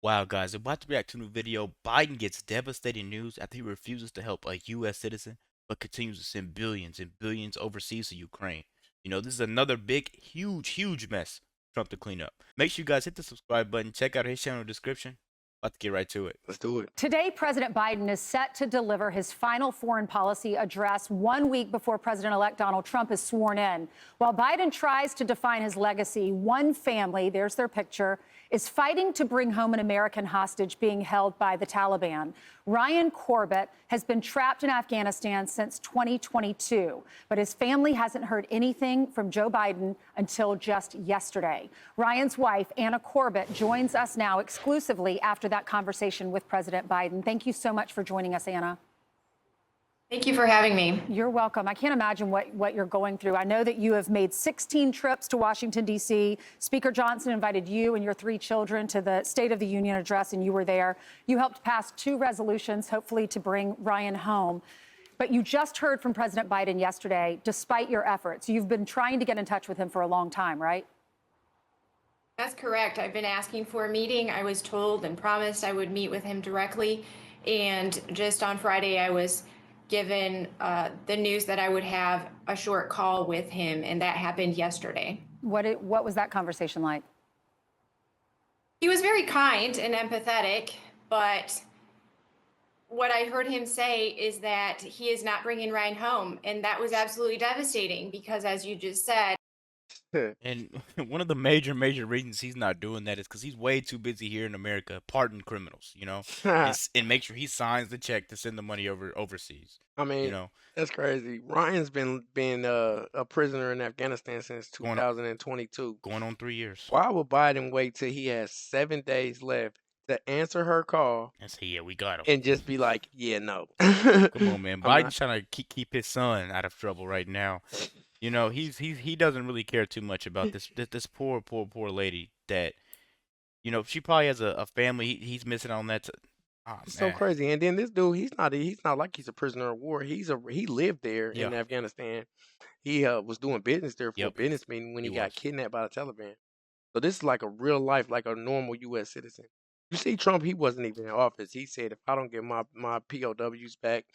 Wow, guys, about to react to a new video. Biden gets devastating news after he refuses to help a U.S. citizen, but continues to send billions and billions overseas to Ukraine. This is another big, huge mess for Trump to clean up. Make sure you guys hit the subscribe button. Check out his channel description. About to get right to it. Let's do it. Today, President Biden is set to deliver his final foreign policy address 1 week before President-elect Donald Trump is sworn in. While Biden tries to define his legacy, one family, there's their picture, is fighting to bring home an American hostage being held by the Taliban. Ryan Corbett has been trapped in Afghanistan since 2022, but his family hasn't heard anything from Joe Biden until just yesterday. Ryan's wife, Anna Corbett, joins us now exclusively after that conversation with President Biden. Thank you so much for joining us, Anna. Thank you for having me. You're welcome. I can't imagine what you're going through. I know that you have made 16 trips to Washington, D.C. Speaker Johnson invited you and your 3 children to the State of the Union address, and you were there. You helped pass 2 resolutions, hopefully to bring Ryan home. But you just heard from President Biden yesterday, despite your efforts. You've been trying to get in touch with him for a long time, right? That's correct. I've been asking for a meeting. I was told and promised I would meet with him directly. And just on Friday, I was given the news that I would have a short call with him, and that happened yesterday. What was that conversation like? He was very kind and empathetic, but what I heard him say is that he is not bringing Ryan home, and that was absolutely devastating because, as you just said, And one of the major reasons he's not doing that is because he's way too busy here in America pardoning criminals, and make sure he signs the check to send the money overseas. I You mean, know, that's crazy. Ryan's been a prisoner in Afghanistan since going on 2022. going on 3 years. Why would Biden wait till he has 7 days left to answer her call And say, yeah, we got him. and just be like, "Yeah, no." Come on, man. I'm not. Biden's trying to keep his son out of trouble right now. He doesn't really care too much about this poor lady that she probably has a family. He's missing on that. Oh It's so man. crazy. And then this dude, he's not like he's a prisoner of war. He lived there Yeah. in Afghanistan. He was doing business there for a Yep. business meeting when He he got was. kidnapped by the Taliban. So this is like a real life, like a normal U.S. citizen. You see, Trump, he wasn't even in office. He said, if I don't get my POWs back,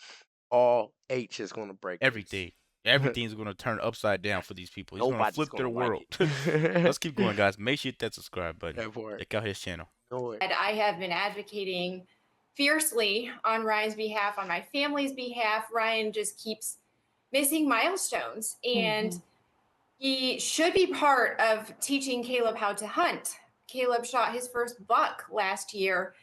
all H is going to break loose. Everything. Everything's gonna turn upside down for these people. He's gonna Nobody's flip going their to like world. it. Let's keep going, guys. Make sure you hit that subscribe button. That part. Check out his channel. Know it. I have been advocating fiercely on Ryan's behalf, on my family's behalf. Ryan just keeps missing milestones, and he should be part of teaching Caleb how to hunt. Caleb shot his first buck last year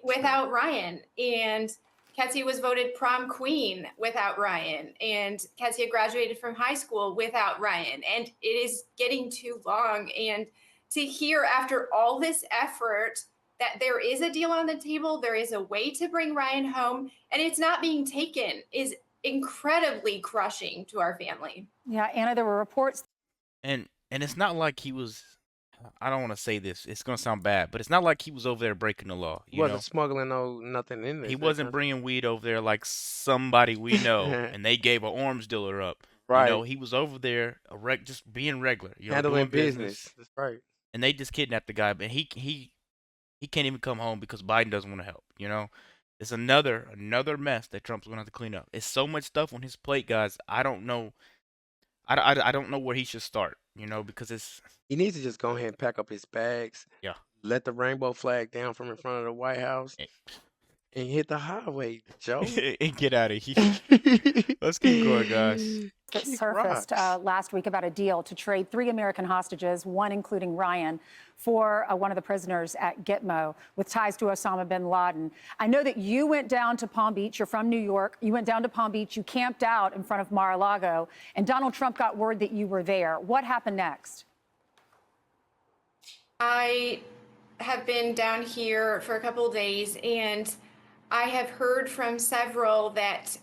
without Ryan, and Ketsia was voted prom queen without Ryan, and Ketsia graduated from high school without Ryan, and it is getting too long. And to hear after all this effort that there is a deal on the table, there is a way to bring Ryan home, and it's not being taken is incredibly crushing to our family. Yeah, Anna, there were reports. And it's not like he was. I don't want to say this. It's gonna sound bad, but it's not like he was over there breaking the law. He wasn't smuggling nothing in this. He wasn't bringing weed over there like somebody we know, and they gave an arms dealer up. Right. He was over there, just being regular. Handling doing business. business. That's right. And they just kidnapped the guy, but he can't even come home because Biden doesn't want to help. It's another mess that Trump's gonna have to clean up. It's so much stuff on his plate, guys. I don't know. I don't know where he should start. Because it's He needs to just go ahead and pack up his bags, yeah. let the rainbow flag down from in front of the White House, and hit the highway, Joe. And get out of here. Let's keep going, guys. That Kick surfaced rocks. last week about a deal to trade 3 American hostages, one including Ryan, for one of the prisoners at Gitmo with ties to Osama bin Laden. I know that you went down to Palm Beach. You're from New York. You went down to Palm Beach. You camped out in front of Mar-a-Lago, and Donald Trump got word that you were there. What happened next? I have been down here for a couple of days, and I have heard from several that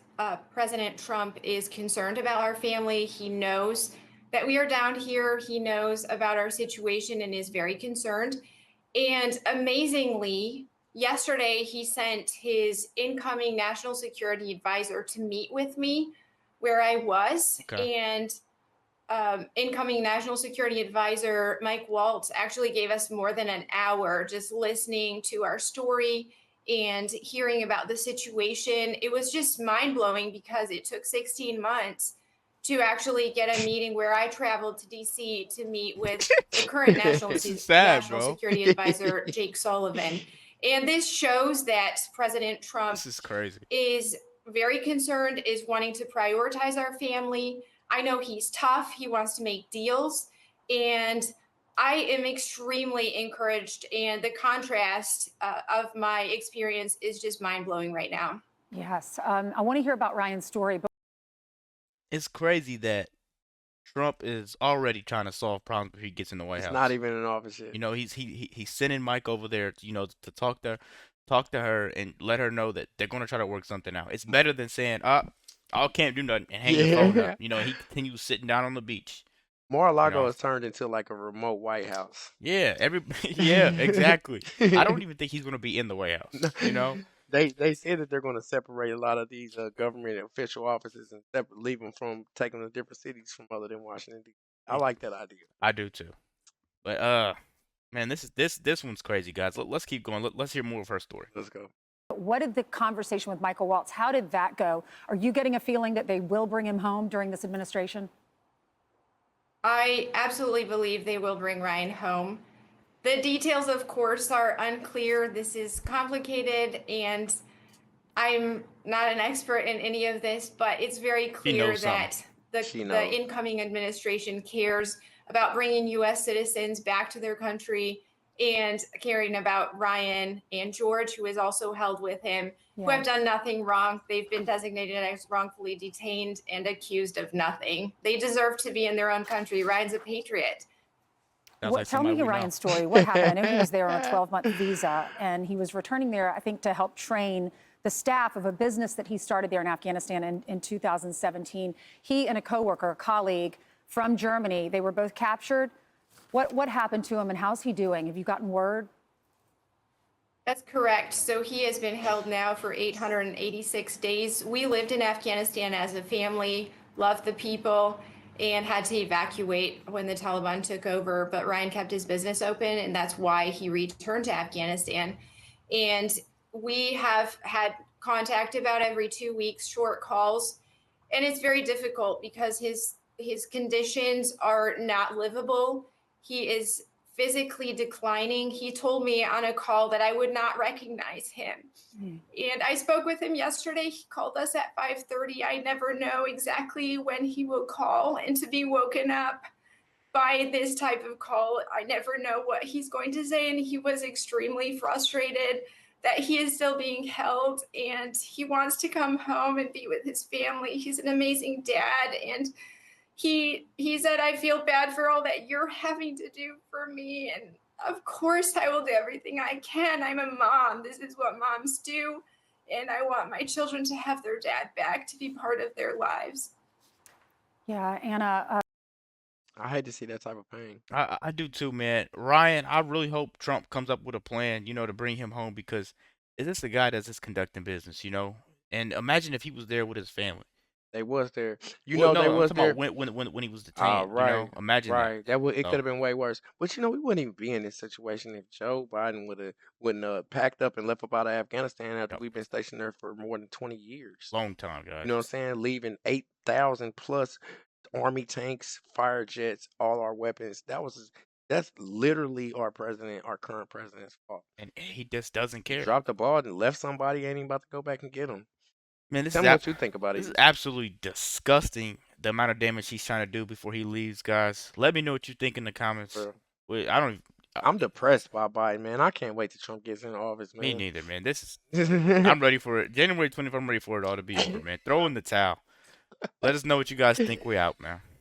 President Trump is concerned about our family. He knows that we are down here. He knows about our situation and is very concerned. And amazingly, yesterday he sent his incoming national security advisor to meet with me where I was. Okay. And incoming National Security Advisor Mike Waltz actually gave us more than an hour just listening to our story and hearing about the situation. It was just mind blowing because it took 16 months to actually get a meeting where I traveled to DC to meet with the current This is sad, National bro. Security Advisor Jake Sullivan. And this shows that President Trump This is crazy. is very concerned, is wanting to prioritize our family. I know he's tough. He wants to make deals. And I am extremely encouraged. And the contrast of my experience is just mind blowing right now. Yes. I want to hear about Ryan's story. But It's crazy that Trump is already trying to solve problems if he gets in the White It's House. not even in office yet. You know, he's sending Mike over there, to talk to her and let her know that they're gonna try to work something out. It's better than saying, I can't do nothing and hang your phone up. You know, he continues sitting down on the beach. Mar-a-Lago know. has turned into like a remote White House. Yeah, yeah, exactly. I don't even think he's gonna be in the White House. You know, They said that they're going to separate a lot of these government official offices and leave them from taking to different cities from other than Washington D.C. I like that idea. I do too. But man, this one's crazy, guys. Let's keep going. Let's hear more of her story. Let's go. what did the conversation with Michael Waltz, how did that go? Are you getting a feeling that they will bring him home during this administration? I absolutely believe they will bring Ryan home. The details, of course, are unclear. This is complicated, and I'm not an expert in any of this, but it's very clear that the incoming administration cares about bringing U.S. citizens back to their country and caring about Ryan and George, who is also held with him, who have done nothing wrong. They've been designated as wrongfully detained and accused of nothing. They deserve to be in their own country. Ryan's a patriot. Tell me Ryan's story. What happened? I know he was there on a 12-month visa, and he was returning there, I think, to help train the staff of a business that he started there in Afghanistan in 2017. He and a coworker, a colleague from Germany, they were both captured. What happened to him, and how's he doing? Have you gotten word? That's correct. So he has been held now for 886 days. We lived in Afghanistan as a family, loved the people, and had to evacuate when the Taliban took over. But Ryan kept his business open, and that's why he returned to Afghanistan. And we have had contact about every 2 weeks, short calls. And it's very difficult because his conditions are not livable. He is physically declining. He told me on a call that I would not recognize him. And I spoke with him yesterday. He called us at 5:30. I never know exactly when he will call, and to be woken up by this type of call, I never know what he's going to say. And he was extremely frustrated that he is still being held, and he wants to come home and be with his family. He's an amazing dad, and he said, I feel bad for all that you're having to do for me. And of course I will do everything I can. I'm a mom. This is what moms do. And I want my children to have their dad back, to be part of their lives. Yeah, Anna. I hate to see that type of pain. I do too, man. Ryan, I really hope Trump comes up with a plan, to bring him home, because this a guy that's just conducting business, And imagine if he was there with his family. They was there. No, they was I'm talking there. about when he was detained. Right. Imagine right. that. It could have been way worse. But we wouldn't even be in this situation if Joe Biden wouldn't packed up and left up out of Afghanistan after we've been stationed there for more than 20 years. Long time, guys. You know what I'm saying? Leaving 8,000 plus Army tanks, fire jets, all our weapons. That's literally our current president's fault. And he just doesn't care. He dropped the ball and left somebody, ain't even about to go back and get him. Man, Tell me what you think about it. This is absolutely disgusting, the amount of damage he's trying to do before he leaves, guys. Let me know what you think in the comments. I'm depressed by Biden, man. I can't wait till Trump gets in office, man. Me neither, man. I'm ready for it. January 24th, I'm ready for it all to be over, man. Throw in the towel. Let us know what you guys think. We're out, man.